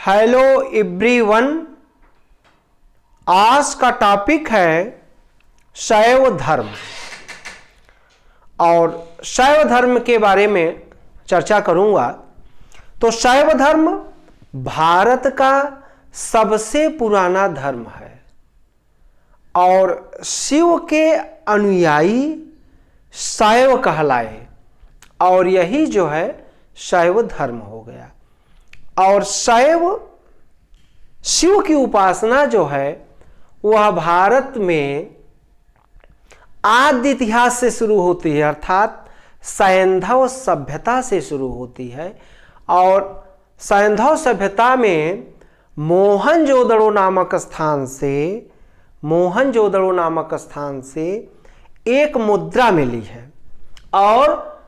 Hello everyone, आज का topic है शैव धर्म। और शैव धर्म के बारे में चर्चा करूंगा। तो शैव धर्म भारत का सबसे पुराना धर्म है और शिव के अनुयायी शैव कहलाए और यही जो है शैव धर्म हो गया। और शैव शिव की उपासना जो है वह भारत में आदि इतिहास से शुरू होती है, अर्थात सैंधव सभ्यता से शुरू होती है। और सैंधव सभ्यता में मोहनजोदड़ो नामक स्थान से एक मुद्रा मिली है और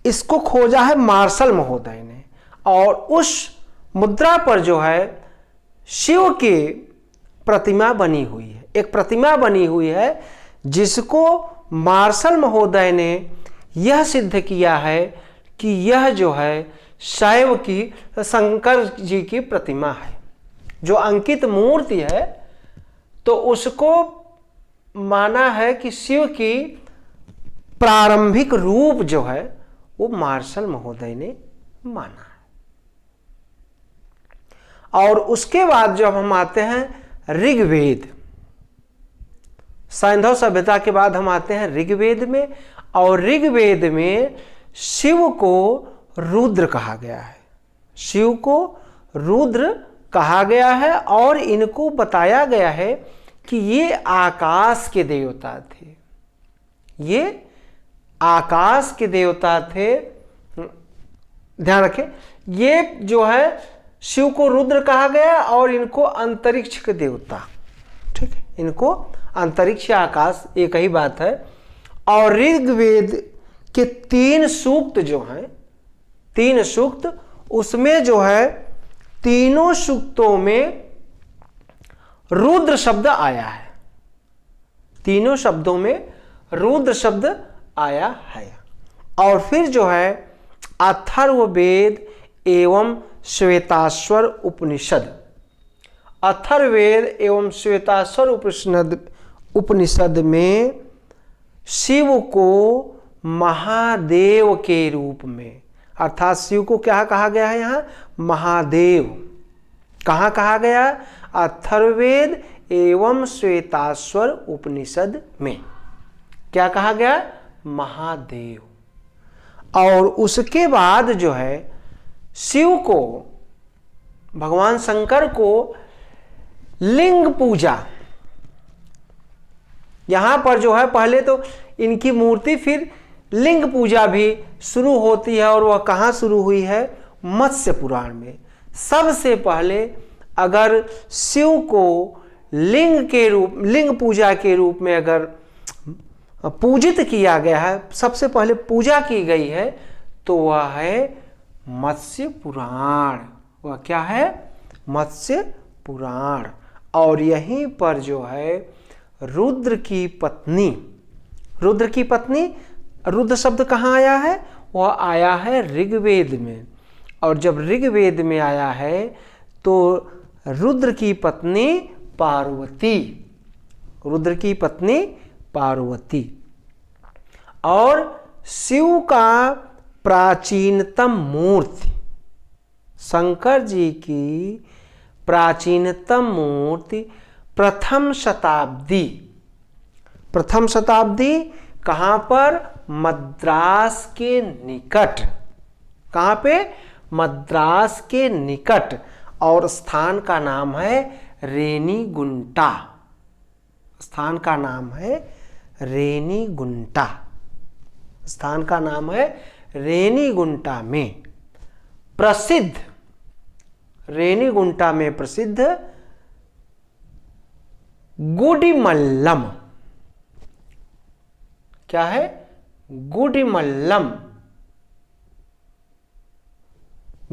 इसको खोजा है मार्शल महोदय ने। और उस मुद्रा पर जो है शिव की प्रतिमा बनी हुई है, एक प्रतिमा बनी हुई है जिसको मार्शल महोदय ने यह सिद्ध किया है कि यह जो है शैव की शंकर जी की प्रतिमा है। जो अंकित मूर्ति है तो उसको माना है कि शिव की प्रारंभिक रूप जो है वो मार्शल महोदय ने माना है। और उसके बाद जब हम आते हैं ऋग्वेद, सैंधव सभ्यता के बाद हम आते हैं ऋग्वेद में। और ऋग्वेद में शिव को रुद्र कहा गया है, शिव को रुद्र कहा गया है। और इनको बताया गया है कि ये आकाश के देवता थे, ये आकाश के देवता थे। ध्यान रखें, ये जो है शिव को रुद्र कहा गया और इनको अंतरिक्ष के देवता, ठीक है, इनको अंतरिक्ष आकाश एक ही बात है। और ऋग्वेद के 3 सूक्त जो हैं, 3 सूक्त, उसमें जो है तीनों सूक्तों में रुद्र शब्द आया है, तीनों शब्दों में रुद्र शब्द आया है। और फिर जो है अथर्ववेद एवं श्वेताश्वर उपनिषद, अथर्ववेद एवं श्वेताश्वर उपनिषद में शिव को महादेव के रूप में, अर्थात शिव को क्या कहा गया है यहाँ, महादेव। कहाँ कहा गया? अथर्ववेद एवं श्वेताश्वर उपनिषद में क्या कहा गया? महादेव। और उसके बाद जो है शिव को, भगवान शंकर को लिंग पूजा, यहां पर जो है पहले तो इनकी मूर्ति, फिर लिंग पूजा भी शुरू होती है। और वह कहां शुरू हुई है? मत्स्य पुराण में। सबसे पहले अगर शिव को लिंग पूजा के रूप में अगर पूजित किया गया है, सबसे पहले पूजा की गई है, तो वह है मत्स्य पुराण। वह क्या है? मत्स्य पुराण। और यहीं पर जो है रुद्र की पत्नी, रुद्र शब्द कहाँ आया है? वह आया है ऋग्वेद में। और जब ऋग्वेद में आया है तो रुद्र की पत्नी पार्वती, रुद्र की पत्नी पार्वती। और शिव का प्राचीनतम मूर्ति, शंकर जी की प्राचीनतम मूर्ति प्रथम शताब्दी कहाँ पर? मद्रास के निकट। कहाँ पे? मद्रास के निकट। और स्थान का नाम है रेनीगुंटा, स्थान का नाम है रेनीगुंटा, स्थान का नाम है रेनीगुंटा में प्रसिद्ध, रेनीगुंटा में प्रसिद्ध गुडिमल्लम। क्या है? गुडिमल्लम।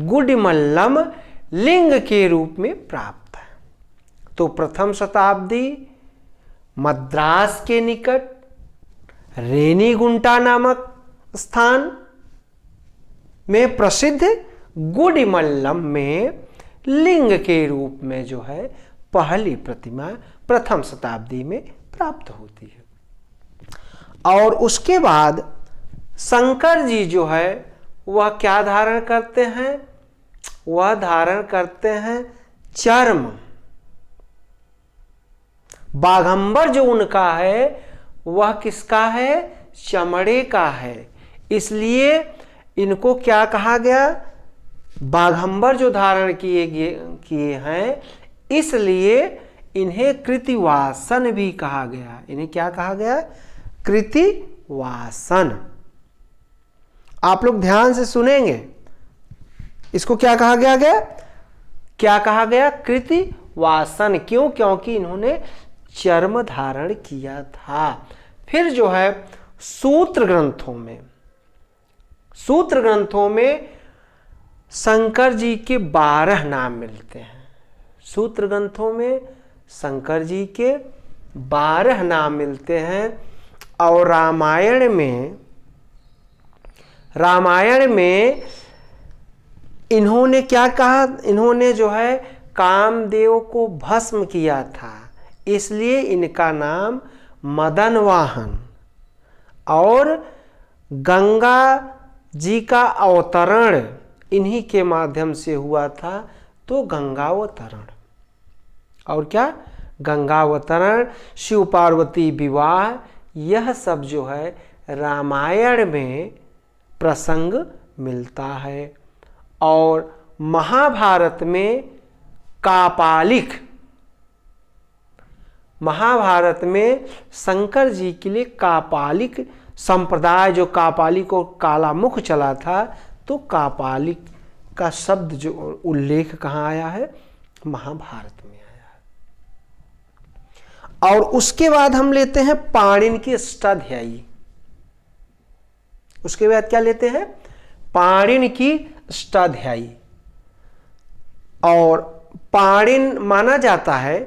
गुडिमल्लम लिंग के रूप में प्राप्त है। तो प्रथम शताब्दी मद्रास के निकट रेनीगुंटा नामक स्थान में प्रसिद्ध गुडिमल्लम में लिंग के रूप में जो है पहली प्रतिमा प्रथम शताब्दी में प्राप्त होती है। और उसके बाद शंकर जी जो है वह क्या धारण करते हैं? वह धारण करते हैं चर्म। बाघंबर जो उनका है वह किसका है? चमड़े का है। इसलिए इनको क्या कहा गया? बाघंबर जो धारण किए हैं, इसलिए इन्हें कृतिवासन भी कहा गया। इन्हें क्या कहा गया? कृतिवासन। आप लोग ध्यान से सुनेंगे, इसको क्या कहा गया? क्या कहा गया? कृतिवासन। क्यों? क्योंकि इन्होंने चर्म धारण किया था। फिर जो है सूत्र ग्रंथों में शंकर जी के 12 नाम मिलते हैं। सूत्र ग्रंथों में शंकर जी के 12 नाम मिलते हैं। और रामायण में इन्होंने क्या कहा? इन्होंने जो है कामदेव को भस्म किया था, इसलिए इनका नाम मदन वाहन। और गंगा जी का अवतरण इन्हीं के माध्यम से हुआ था, तो गंगावतरण। और क्या? गंगावतरण, शिव पार्वती विवाह, यह सब जो है रामायण में प्रसंग मिलता है। और महाभारत में शंकर जी के लिए कापालिक संप्रदाय, जो कापालिक और कालामुख चला था, तो कापालिक का शब्द जो उल्लेख कहाँ आया है? महाभारत में आया है। और उसके बाद हम लेते हैं पाणिनि की अष्टाध्यायी। उसके बाद क्या लेते हैं? पाणिनि की अष्टाध्यायी। और पाणिनि माना जाता है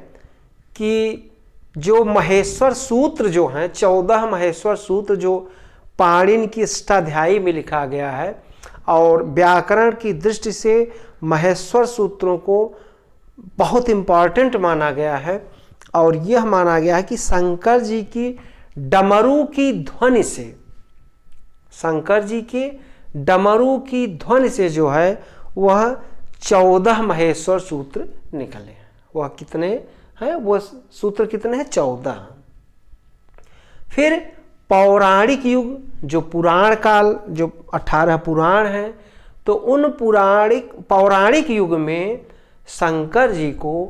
कि जो महेश्वर सूत्र जो हैं, 14 महेश्वर सूत्र जो पाणिनि की अष्टाध्यायी में लिखा गया है, और व्याकरण की दृष्टि से महेश्वर सूत्रों को बहुत इम्पॉर्टेंट माना गया है। और यह माना गया है कि शंकर जी की डमरू की ध्वनि से, शंकर जी के डमरू की ध्वनि से जो है वह 14 महेश्वर सूत्र निकले हैं। वह कितने हैं? वह सूत्र कितने हैं? 14। फिर पौराणिक युग, जो पुराण काल, जो 18 पुराण हैं, तो उन पौराणिक युग में शंकर जी को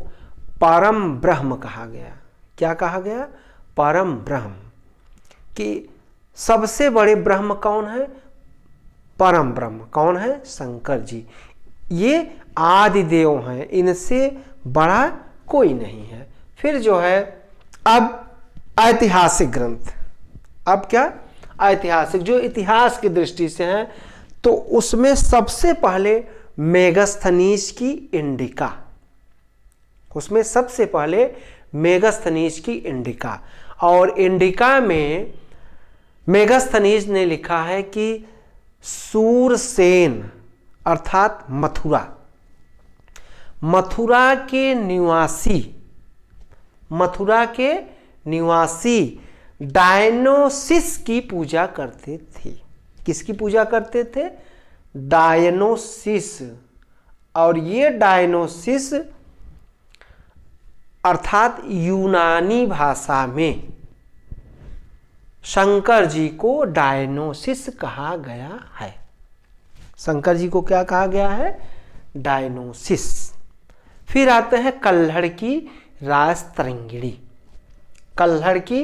परम ब्रह्म कहा गया। क्या कहा गया? परम ब्रह्म। कि सबसे बड़े ब्रह्म कौन है? परम ब्रह्म कौन है? शंकर जी। ये आदि देव हैं, इनसे बड़ा कोई नहीं है। फिर जो है अब ऐतिहासिक ग्रंथ। अब क्या? ऐतिहासिक, जो इतिहास की दृष्टि से हैं, तो उसमें सबसे पहले मेगस्थनीज की इंडिका। उसमें सबसे पहले मेगस्थनीज की इंडिका। और इंडिका में मेगस्थनीज ने लिखा है कि सूरसेन अर्थात मथुरा के निवासी डायनोसिस की पूजा करते थे। किसकी पूजा करते थे? डायनोसिस। और ये डायनोसिस अर्थात यूनानी भाषा में शंकर जी को डायनोसिस कहा गया है। शंकर जी को क्या कहा गया है? डायनोसिस। फिर आते हैं कल्हड़ की राजतरंगिणी। कल्हड़ की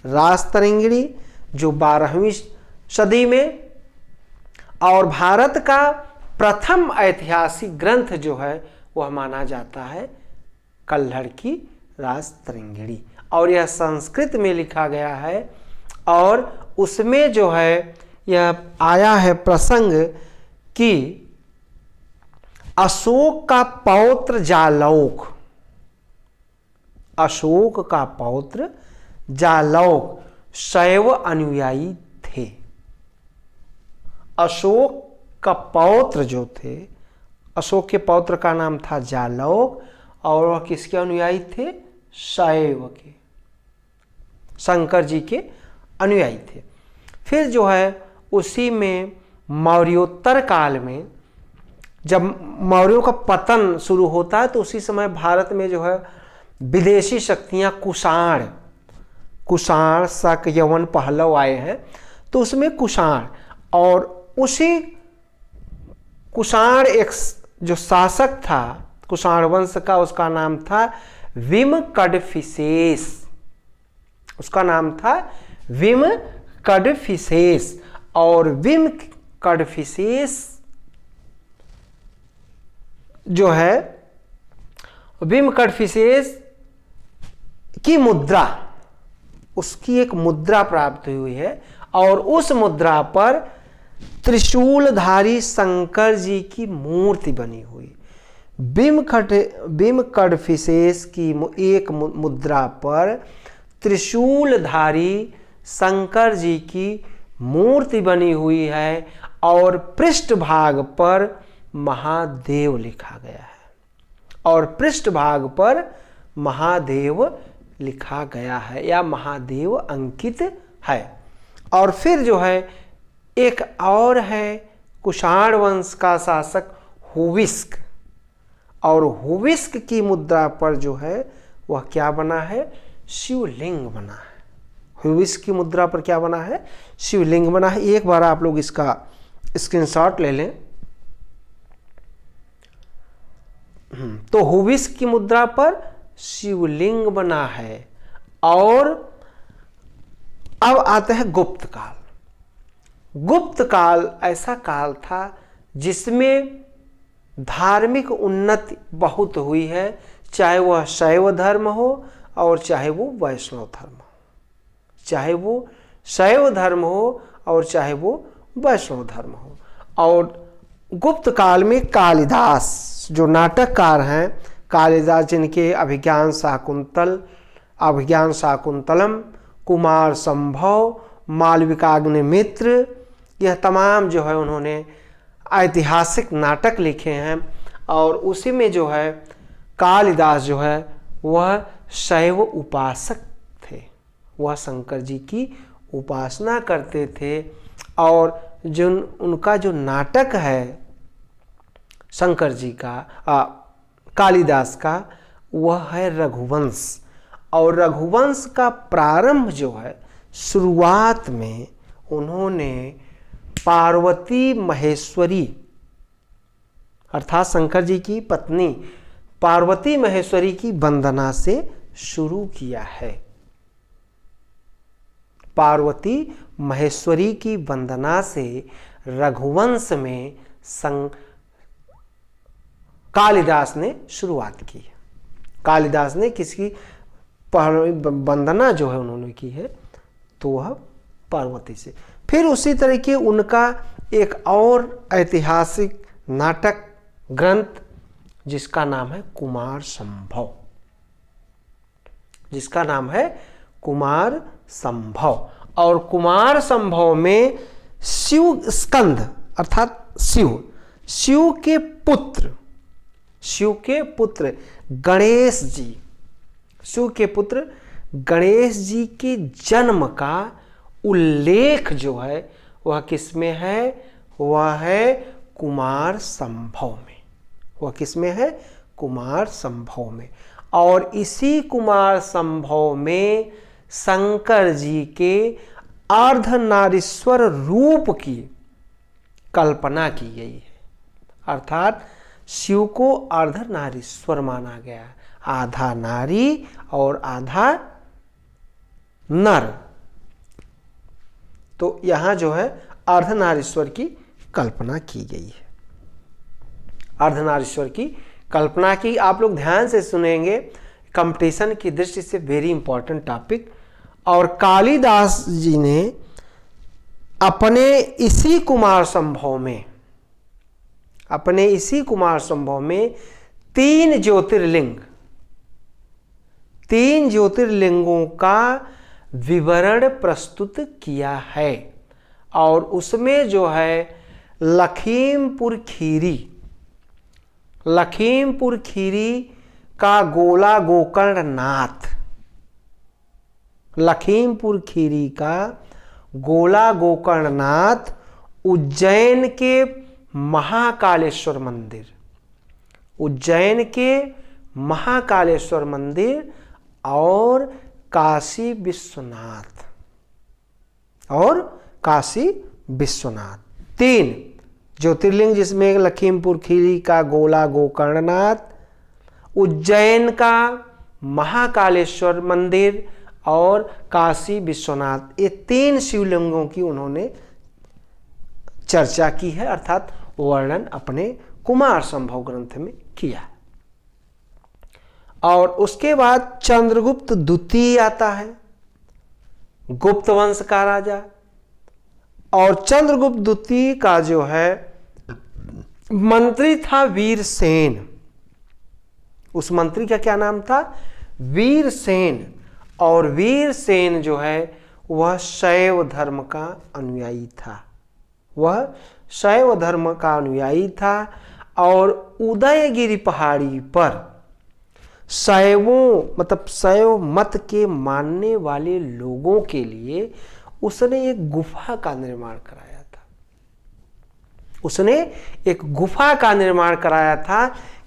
राजतरंगिणी जो 12वीं सदी में, और भारत का प्रथम ऐतिहासिक ग्रंथ जो है वह माना जाता है कल्हड़ की राजतरंगिणी। और यह संस्कृत में लिखा गया है। और उसमें जो है यह आया है प्रसंग कि अशोक का पौत्र जालौक, अशोक का पौत्र जालौक शैव अनुयायी थे। अशोक का पौत्र जो थे, अशोक के पौत्र का नाम था जालौक और वह किसके अनुयायी थे? शैव के, शंकर जी के अनुयायी थे। फिर जो है उसी में मौर्योत्तर काल में जब मौर्यों का पतन शुरू होता है तो उसी समय भारत में जो है विदेशी शक्तियां कुषाण शक यवन पहलव आए हैं, तो उसमें कुषाण, और उसी कुषाण एक जो शासक था कुषाण वंश का, उसका नाम था विमकड़फिसेस। उसका नाम था विमकड़फिसेस। और विमकड़फिसेस जो है, विमकड़फिसेस की मुद्रा, उसकी एक मुद्रा प्राप्त हुई है और उस मुद्रा पर त्रिशूलधारी शंकर जी की मूर्ति बनी हुई। विमकड़फिसेस की एक मुद्रा पर त्रिशूलधारी शंकर जी की मूर्ति बनी हुई है और पृष्ठभाग पर महादेव लिखा गया है, और पृष्ठभाग पर महादेव लिखा गया है या महादेव अंकित है। और फिर जो है एक और है कुषाण वंश का शासक हुविस्क, और हुविस्क की मुद्रा पर जो है वह क्या बना है? शिवलिंग बना है। हुविस्क की मुद्रा पर क्या बना है? शिवलिंग बना है। एक बार आप लोग इसका स्क्रीनशॉट ले लें। तो हुविस्क की मुद्रा पर शिवलिंग बना है। और अब आते हैं गुप्त काल। गुप्त काल ऐसा काल था जिसमें धार्मिक उन्नति बहुत हुई है, चाहे वह शैव धर्म हो और चाहे वो वैष्णव धर्म हो, चाहे वो शैव धर्म हो और चाहे वो वैष्णव धर्म हो। और गुप्त काल में कालिदास जो नाटककार हैं, कालिदास जिनके अभिज्ञान शाकुंतलम, कुमार संभव, मालविकाग्निमित्र, यह तमाम जो है उन्होंने ऐतिहासिक नाटक लिखे हैं। और उसी में जो है कालिदास जो है वह शैव उपासक थे, वह शंकर जी की उपासना करते थे। और जो उनका जो नाटक है शंकर जी का, कालिदास का, वह है रघुवंश। और रघुवंश का प्रारंभ जो है, शुरुआत में उन्होंने पार्वती महेश्वरी अर्थात शंकर जी की पत्नी पार्वती महेश्वरी की वंदना से शुरू किया है। पार्वती महेश्वरी की वंदना से रघुवंश में कालिदास ने शुरुआत की है। कालिदास ने किसकी वंदना जो है उन्होंने की है, तो वह पार्वती से। फिर उसी तरीके उनका एक और ऐतिहासिक नाटक ग्रंथ जिसका नाम है कुमार संभव, जिसका नाम है कुमार संभव। और कुमार संभव में शिव स्कंद अर्थात शिव के पुत्र गणेश जी, शिव के पुत्र गणेश जी के जन्म का उल्लेख जो है वह किसमें है? वह है कुमार संभव में। वह किसमें है? कुमार संभव में। और इसी कुमार संभव में शंकर जी के अर्धनारीश्वर रूप की कल्पना की गई है। अर्थात शिव को अर्धनारीश्वर माना गया, आधा नारी और आधा नर। तो यहां जो है अर्धनारीश्वर की कल्पना की गई है। अर्धनारीश्वर की कल्पना की। आप लोग ध्यान से सुनेंगे, कंपटीशन की दृष्टि से वेरी इंपॉर्टेंट टॉपिक। और कालिदास जी ने अपने इसी कुमार संभव में 3 ज्योतिर्लिंगों का विवरण प्रस्तुत किया है। और उसमें जो है लखीमपुर खीरी लखीमपुर खीरी का गोला गोकर्ण नाथ, लखीमपुर खीरी का गोला गोकर्ण नाथ, उज्जैन के महाकालेश्वर मंदिर, उज्जैन के महाकालेश्वर मंदिर और काशी विश्वनाथ, और काशी विश्वनाथ, 3 ज्योतिर्लिंग जिसमें लखीमपुर खीरी का गोला गोकर्णनाथ, उज्जैन का महाकालेश्वर मंदिर और काशी विश्वनाथ, ये 3 शिवलिंगों की उन्होंने चर्चा की है, अर्थात वर्णन अपने कुमार संभव ग्रंथ में किया। और उसके बाद चंद्रगुप्त द्वितीय आता है, गुप्त वंश का राजा। और चंद्रगुप्त द्वितीय का जो है मंत्री था वीरसेन, उस मंत्री का क्या नाम था? वीरसेन। और वीरसेन जो है वह शैव धर्म का अनुयायी था, वह शैव धर्म का अनुयायी था। और उदयगिरी पहाड़ी पर शैवों मतलब शैव मत के मानने वाले लोगों के लिए उसने एक गुफा का निर्माण कराया था, उसने एक गुफा का निर्माण कराया था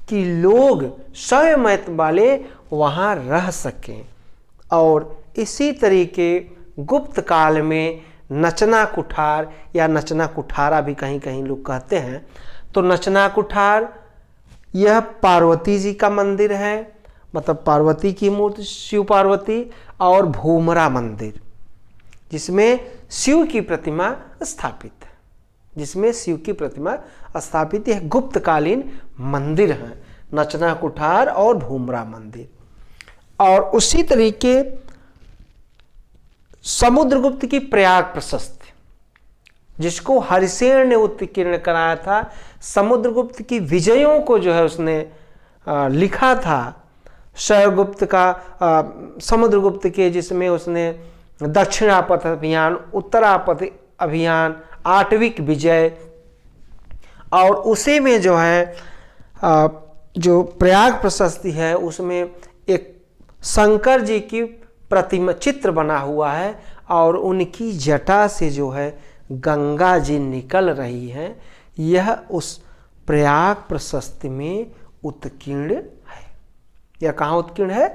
कि लोग शैव मत वाले वहां रह सकें। और इसी तरीके गुप्त काल में नचना कुठार या नचना कुठारा भी कहीं कहीं लोग कहते हैं, तो नचना कुठार यह पार्वती जी का मंदिर है, मतलब पार्वती की मूर्ति, शिव पार्वती, और भूमरा मंदिर जिसमें शिव की प्रतिमा स्थापित है, जिसमें शिव की प्रतिमा स्थापित है। गुप्तकालीन मंदिर हैं नचना कुठार और भूमरा मंदिर। और उसी तरीके समुद्रगुप्त की प्रयाग प्रशस्ति, जिसको हरिसेन ने उत्कीर्ण कराया था, समुद्रगुप्त की विजयों को जो है उसने लिखा था। शैवगुप्त का समुद्रगुप्त के, जिसमें उसने दक्षिणापथ अभियान, उत्तरापथ अभियान, आठविक विजय, और उसी में जो है जो प्रयाग प्रशस्ति है उसमें एक शंकर जी की प्रतिमा चित्र बना हुआ है और उनकी जटा से जो है गंगा जी निकल रही हैं। यह उस प्रयाग प्रशस्ति में उत्कीर्ण है। यह कहाँ उत्कीर्ण है?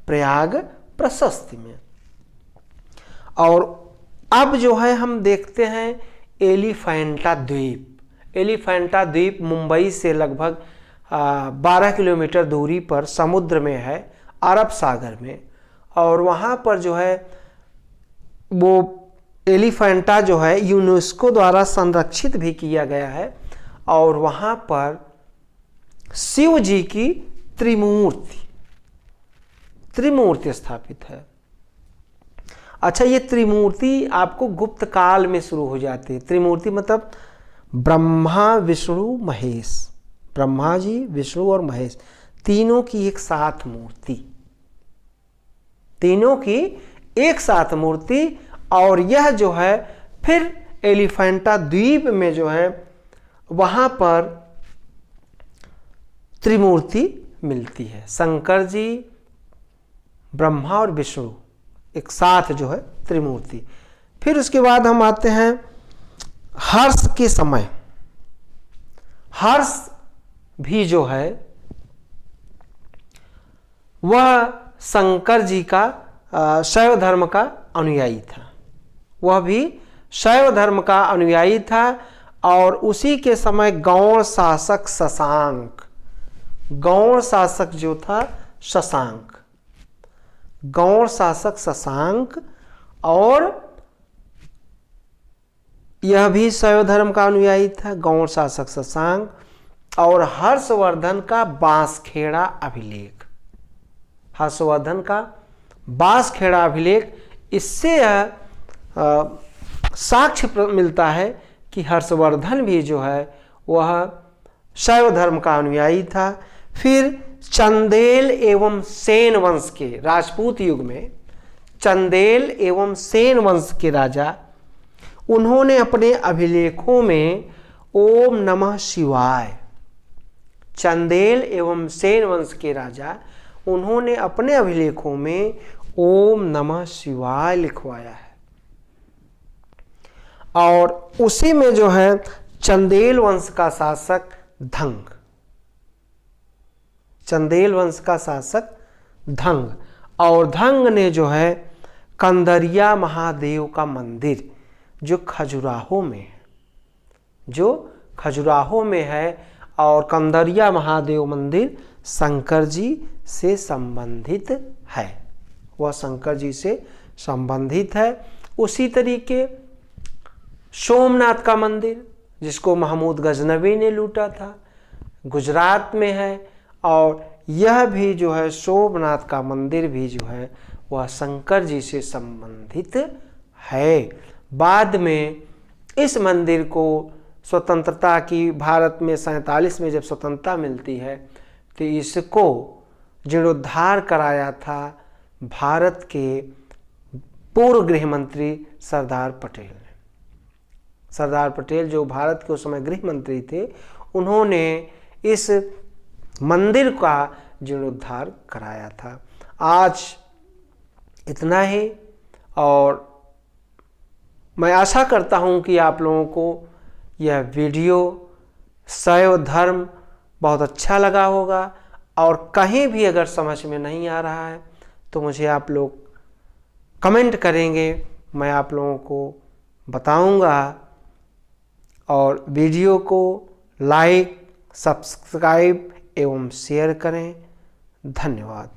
प्रयाग प्रशस्ति में। और अब जो है हम देखते हैं एलिफेंटा द्वीप। एलिफेंटा द्वीप मुंबई से लगभग 12 किलोमीटर दूरी पर समुद्र में है, अरब सागर में। और वहाँ पर जो है वो एलिफेंटा जो है यूनेस्को द्वारा संरक्षित भी किया गया है। और वहाँ पर शिव जी की त्रिमूर्ति स्थापित है। अच्छा, ये त्रिमूर्ति आपको गुप्त काल में शुरू हो जाती है। त्रिमूर्ति मतलब ब्रह्मा विष्णु महेश, ब्रह्मा जी विष्णु और महेश तीनों की एक साथ मूर्ति, तीनों की एक साथ मूर्ति। और यह जो है फिर एलिफेंटा द्वीप में जो है वहां पर त्रिमूर्ति मिलती है। शंकर जी, ब्रह्मा और विष्णु एक साथ जो है त्रिमूर्ति। फिर उसके बाद हम आते हैं हर्ष के समय। हर्ष भी जो है वह शंकर जी का शैव धर्म का अनुयायी था, वह भी शैव धर्म का अनुयायी था। और उसी के समय गौड़ शासक शशांक, गौड़ शासक जो था शशांक, गौड़ शासक शशांक, और यह भी शैव धर्म का अनुयायी था, गौड़ शासक शशांक। और हर्षवर्धन का बांसखेड़ा अभिलेख, हर्षवर्धन का बांसखेड़ा अभिलेख, इससे यह साक्ष्य मिलता है कि हर्षवर्धन भी जो है वह शैव धर्म का अनुयायी था। फिर चंदेल एवं सेन वंश के, राजपूत युग में चंदेल एवं सेन वंश के राजा, उन्होंने अपने अभिलेखों में ओम नमः शिवाय चंदेल एवं सेन वंश के राजा, उन्होंने अपने अभिलेखों में ओम नमः शिवाय लिखवाया है। और उसी में जो है चंदेल वंश का शासक धंग, चंदेल वंश का शासक धंग, और धंग ने जो है कंदरिया महादेव का मंदिर जो खजुराहो में है, जो खजुराहो में है, और कंदरिया महादेव मंदिर शंकर जी से संबंधित है, वह शंकर जी से संबंधित है। उसी तरीके सोमनाथ का मंदिर, जिसको महमूद गजनवी ने लूटा था, गुजरात में है, और यह भी जो है सोमनाथ का मंदिर भी जो है वह शंकर जी से संबंधित है। बाद में इस मंदिर को स्वतंत्रता की, भारत में 47 में जब स्वतंत्रता मिलती है, तो इसको जीर्णोद्धार कराया था भारत के पूर्व गृह मंत्री सरदार पटेल ने। सरदार पटेल जो भारत के उस समय गृह मंत्री थे, उन्होंने इस मंदिर का जीर्णोद्धार कराया था। आज इतना ही, और मैं आशा करता हूँ कि आप लोगों को यह वीडियो शैव धर्म बहुत अच्छा लगा होगा, और कहीं भी अगर समझ में नहीं आ रहा है तो मुझे आप लोग कमेंट करेंगे, मैं आप लोगों को बताऊंगा। और वीडियो को लाइक, सब्सक्राइब एवं शेयर करें। धन्यवाद।